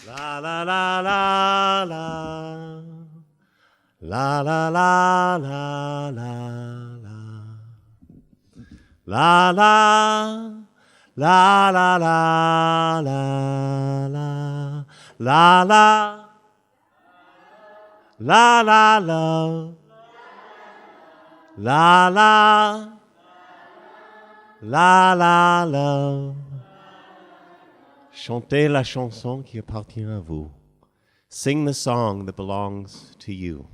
La la la la la. La la la la la la. La la. La la la la la. La la. La la la. La la. La la la. Chantez la chanson qui appartient à vous. Sing the song that belongs to you.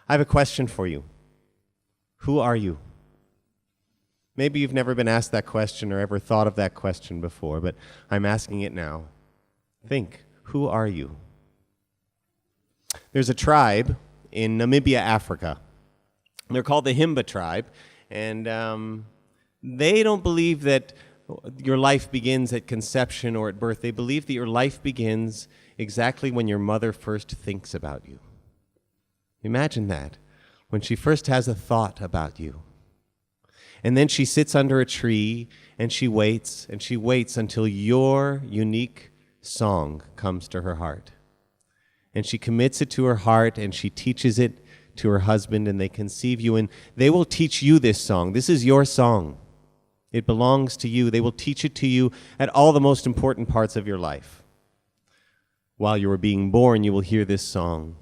I have a question for you. Who are you? Maybe you've never been asked that question or ever thought of that question before, but I'm asking it now. Think, who are you? There's a tribe in Namibia, Africa. They're called the Himba tribe, and they don't believe that your life begins at conception or at birth. They believe that your life begins exactly when your mother first thinks about you. Imagine that, when she first has a thought about you. And then she sits under a tree and she waits until your unique song comes to her heart. And she commits it to her heart and she teaches it to her husband, and they conceive you, and they will teach you this song. This is your song. It belongs to you. They will teach it to you at all the most important parts of your life. While you are being born, you will hear this song.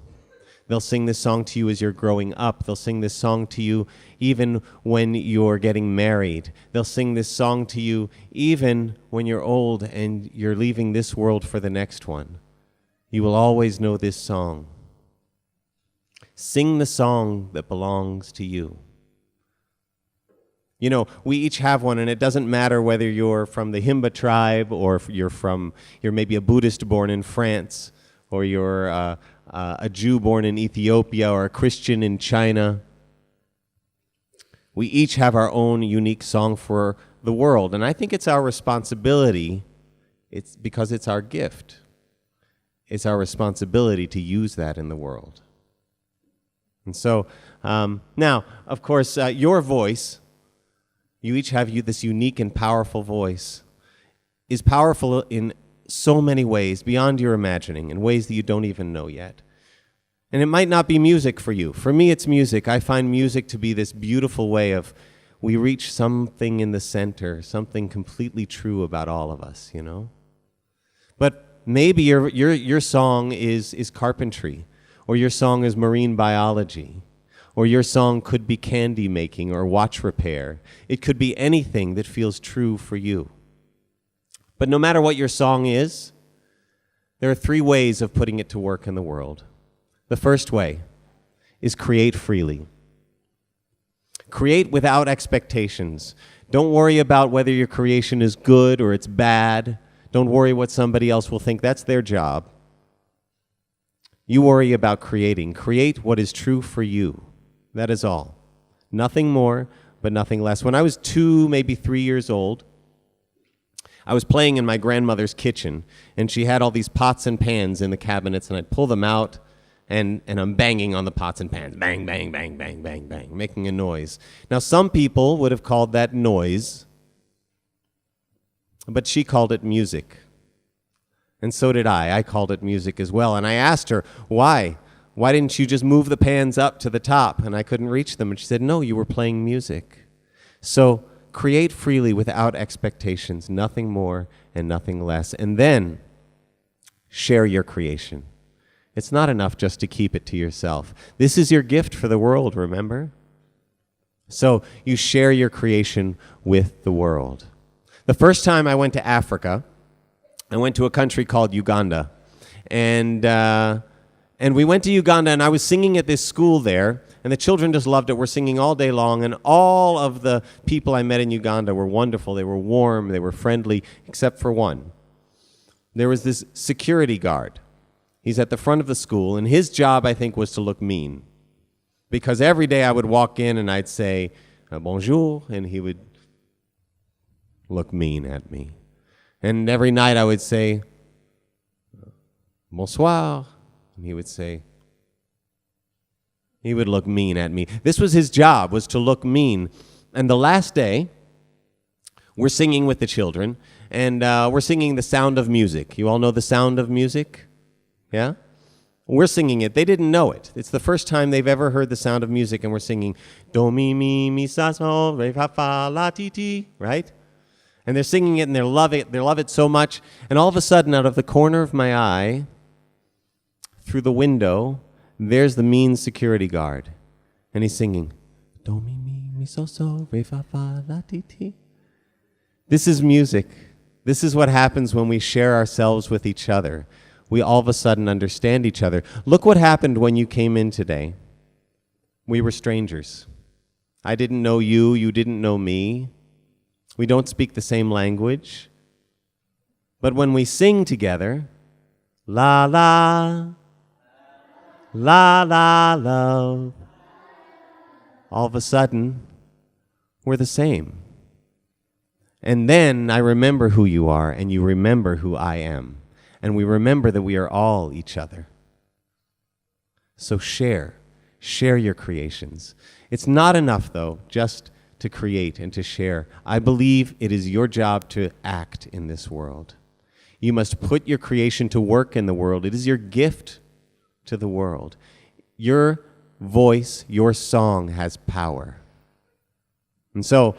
They'll sing this song to you as you're growing up. They'll sing this song to you even when you're getting married. They'll sing this song to you even when you're old and you're leaving this world for the next one. You will always know this song. Sing the song that belongs to you. You know, we each have one, and it doesn't matter whether you're from the Himba tribe or if you're maybe a Buddhist born in France, or you're a Jew born in Ethiopia, or a Christian in China. We each have our own unique song for the world, and I think it's our responsibility. It's because it's our gift. It's our responsibility to use that in the world. And so, now, of course, your voice, you each have this unique and powerful voice, is powerful in so many ways, beyond your imagining, in ways that you don't even know yet. And it might not be music for you. For me, it's music. I find music to be this beautiful way of, we reach something in the center, something completely true about all of us, you know? But maybe your song is carpentry, or your song is marine biology, or your song could be candy making or watch repair. It could be anything that feels true for you. But no matter what your song is, there are 3 ways of putting it to work in the world. The first way is create freely. Create without expectations. Don't worry about whether your creation is good or it's bad. Don't worry what somebody else will think. That's their job. You worry about creating. Create what is true for you. That is all. Nothing more, but nothing less. When I was 2, maybe 3 years old, I was playing in my grandmother's kitchen, and she had all these pots and pans in the cabinets, and I'd pull them out, and I'm banging on the pots and pans. Bang, bang, bang, bang, bang, bang, making a noise. Now, some people would have called that noise, but she called it music. And so did I. I called it music as well. And I asked her, why? Why didn't you just move the pans up to the top? And I couldn't reach them. And she said, no, you were playing music. So create freely without expectations, nothing more and nothing less. And then share your creation. It's not enough just to keep it to yourself. This is your gift for the world, remember? So you share your creation with the world. The first time I went to Africa, I went to a country called Uganda. And we went to Uganda, and I was singing at this school there, and the children just loved it. We're singing all day long, and all of the people I met in Uganda were wonderful. They were warm, they were friendly, except for one. There was this security guard. He's at the front of the school, and his job, I think, was to look mean. Because every day I would walk in, and I'd say, bonjour, and he would look mean at me. And every night I would say, bonsoir, and he would look mean at me. This was his job, was to look mean. And the last day, We're singing with the children, and we're singing The Sound of Music. You all know The Sound of Music? Yeah? We're singing it. They didn't know it. It's the first time they've ever heard The Sound of Music, and we're singing do, mi, sa, sol, re, fa, fa, la, ti, ti, right? And they're singing it, and they love it. They love it so much. And all of a sudden, out of the corner of my eye, through the window, there's the mean security guard. And he's singing do, mi, so, so, re, fa, fa, la, ti, ti. This is music. This is what happens when we share ourselves with each other. We all of a sudden understand each other. Look what happened when you came in today. We were strangers. I didn't know you. You didn't know me. We don't speak the same language. But when we sing together, la, la, la, la, love, all of a sudden, we're the same. And then I remember who you are, and you remember who I am. And we remember that we are all each other. So share your creations. It's not enough, though, just to create and to share. I believe it is your job to act in this world. You must put your creation to work in the world. It is your gift to the world. Your voice, your song has power. And so,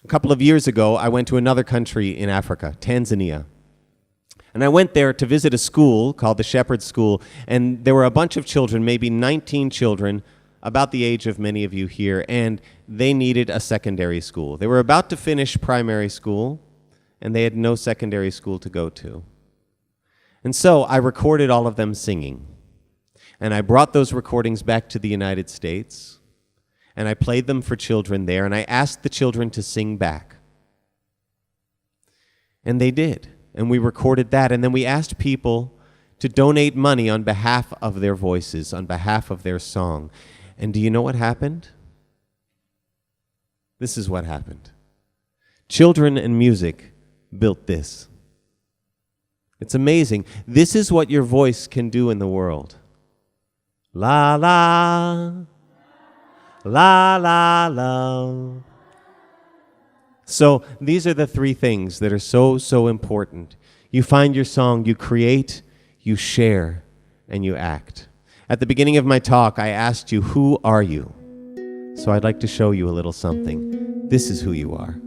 a couple of years ago, I went to another country in Africa, Tanzania. And I went there to visit a school called the Shepherd School, and there were a bunch of children, maybe 19 children, about the age of many of you here, and they needed a secondary school. They were about to finish primary school, and they had no secondary school to go to. And so I recorded all of them singing. And I brought those recordings back to the United States, and I played them for children there, and I asked the children to sing back. And they did. And we recorded that, and then we asked people to donate money on behalf of their voices, on behalf of their song. And do you know what happened? This is what happened. Children and music built this. It's amazing. This is what your voice can do in the world. La, la, la, la, la. So these are the three things that are so important. You find your song, you create, you share, and you act. At the beginning of my talk, I asked you, who are you? So I'd like to show you a little something. This is who you are.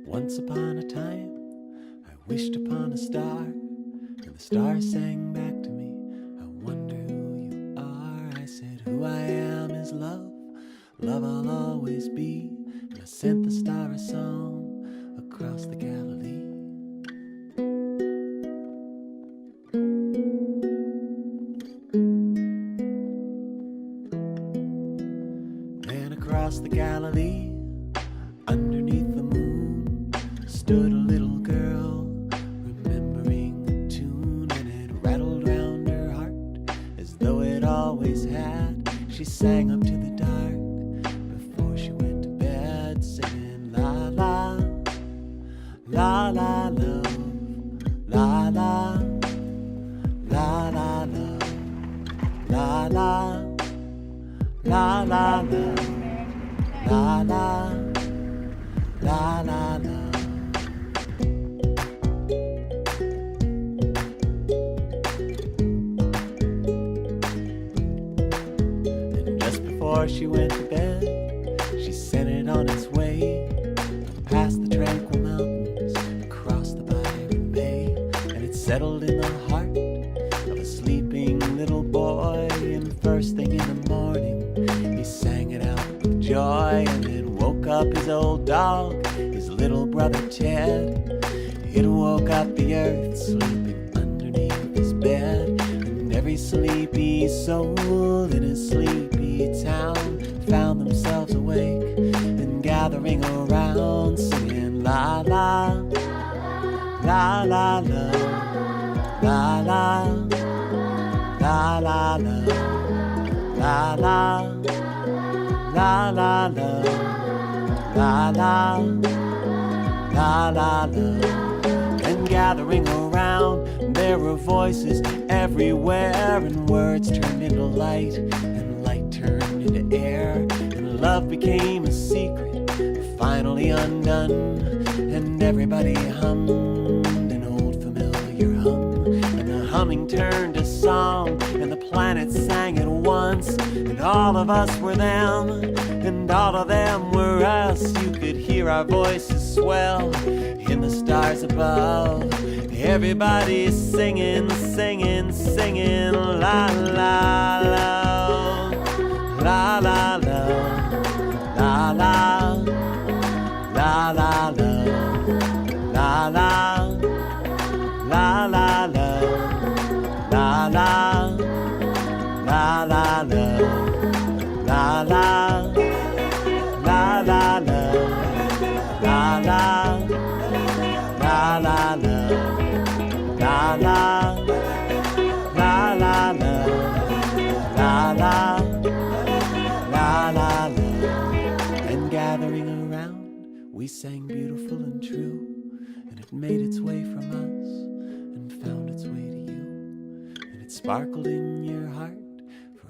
Once upon a time, I wished upon a star, and the star sang back to me, I wonder who you are. I said, who I am is love, love I'll always be, and I sent the star a song across the Galilee. And across the Galilee, underneath the moon, stood a little girl, remembering the tune, and it rattled round her heart as though it always had. She sang up to the dark before she went to bed, singing la la, la la love, la la, la la love, la la, la la love, la la, la la love. Before she went to bed, she sent it on its way, past the tranquil mountains, across the Byron Bay, and it settled in the heart of a sleeping little boy. And first thing in the morning, he sang it out with joy, and it woke up his old dog, his little brother Ted. It woke up the earth, sleeping underneath his bed, and every sleepy soul in his sleepy town found themselves awake and gathering around, singing la la, la la la, la la, la la la, la la, la la la, la la, la la la. gathering around. And there were voices everywhere, and words turned into light, and light turned into air, and love became a secret, finally undone. And everybody hummed an old familiar hum, and the humming turned to song, and the planets sang at once. And all of us were them, and all of them were us. You could hear our voices swell in the stars above. Everybody's singing, singing, singing, la la la, la la la, la la, la la la, la la, la la la, la la, la la la, la la, la la la, la la, la la la. La la, la la la, la la, la la la. And gathering around, we sang beautiful and true, and it made its way from us and found its way to you. And it sparkled in your heart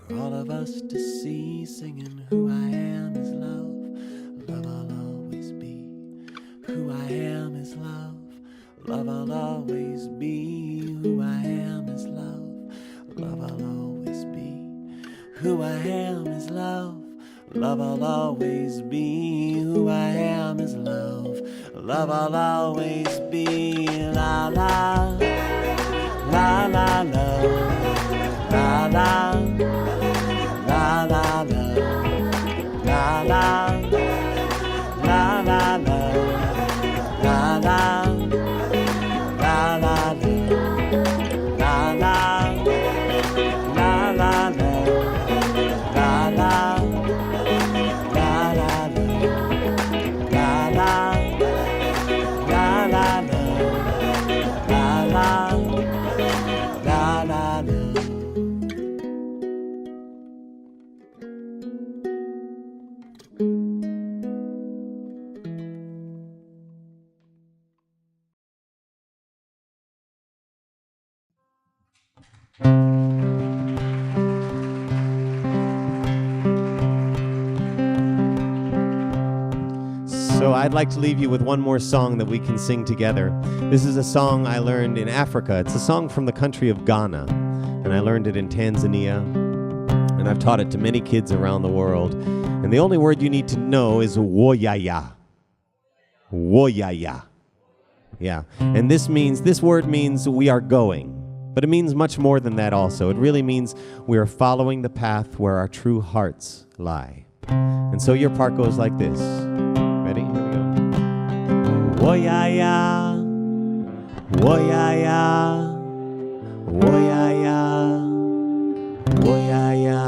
for all of us to see, singing, who I am is love, love I'll always be. Who I am is love, love I'll always be. Who I am is love, love I'll always be. Who I am is love, love I'll always be. Who I am is love, love I'll always be. La la, la la la, la la, la la la, la la, la la la, la la. La la la, la la, la la la, la la, la la la, la la, la la la, la la la. So I'd like to leave you with one more song that we can sing together. This is a song I learned in Africa. It's a song from the country of Ghana, and I learned it in Tanzania, and I've taught it to many kids around the world. And the only word you need to know is woyaya. Woyaya. Yeah. And this word means we are going. But it means much more than that also. It really means we are following the path where our true hearts lie. And so your part goes like this. Ready? Here we go. Woyaya, woyaya, woyaya, woyaya.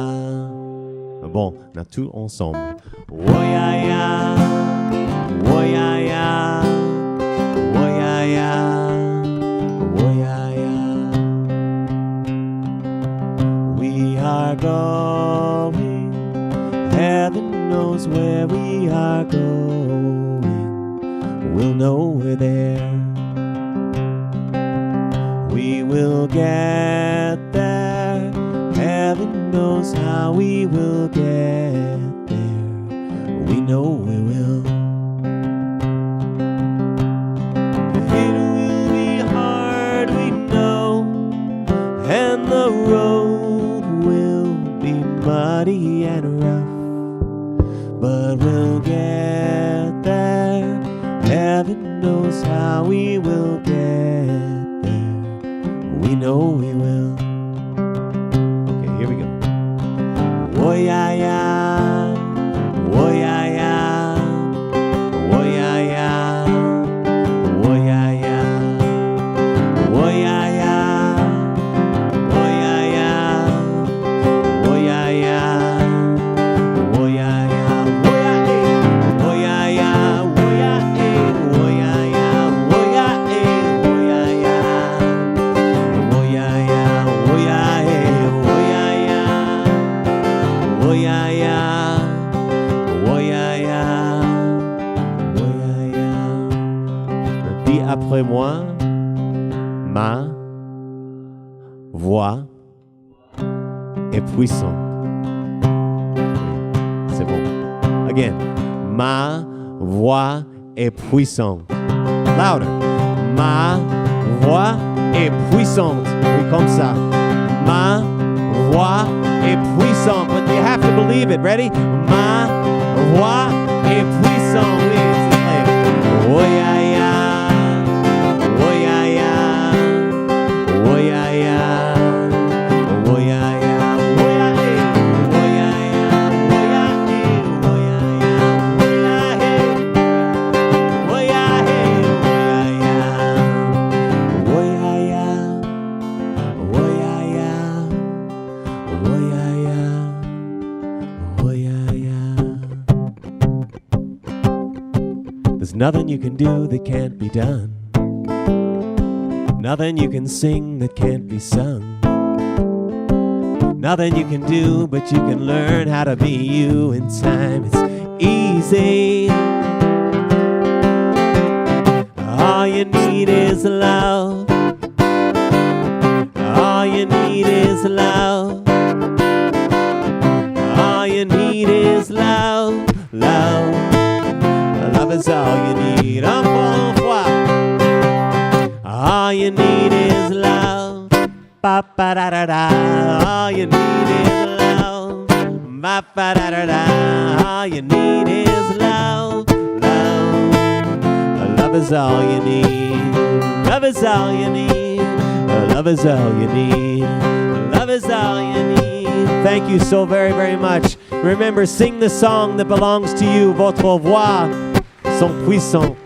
Bon, on a tout ensemble. Woyaya, woyaya, woyaya, woyaya. We are going, heaven knows where we are going, we'll know we're there. We will get there, heaven knows how we will get there, we know we will. It will be hard, we know, and the road will be muddy and rough, but we'll get there, heaven knows how we will get there, we know we will. Okay, here we go. Woyaya, woyaya, woyaya, woyaya, woyaya, woyaya, woyaya, woyaya, woyaya, woyaya, woyaya, woyaya, woyaya, woyaya, woyaya, woyaya, woyaya, woyaya. Dis après moi. Ma voix est puissante. C'est bon. Again. Ma voix est puissante. Louder. Ma voix est puissante. Oui, comme ça. Ma voix est puissante. But you have to believe it. Ready? Ma voix est puissante. Oui, it's like, oh yeah, yeah. Oh yeah, yeah. Oh yeah, yeah. Oh yeah, yeah. Oh yeah, yeah. Oh yeah, yeah. Oh yeah, yeah. Oh yeah, yeah. Oh yeah, yeah. Oh yeah, yeah. Oh yeah, yeah. Oh yeah, yeah. Oh yeah, yeah. There's nothing you can do that can't be done. Nothing you can sing that can't be sung. Nothing you can do, but you can learn how to be you in time. It's easy. All you need is love. All you need is love. All you need is love. Love. Love is all you need. Encore une fois. All you need is love. Ba ba da da da. All you need is love. Ba ba da da da. All you need is love. Love. Love is all you need. Love is all you need. Love is all you need. Love is all you need. Thank you so very, very much. Remember, sing the song that belongs to you. Votre voix sont puissantes.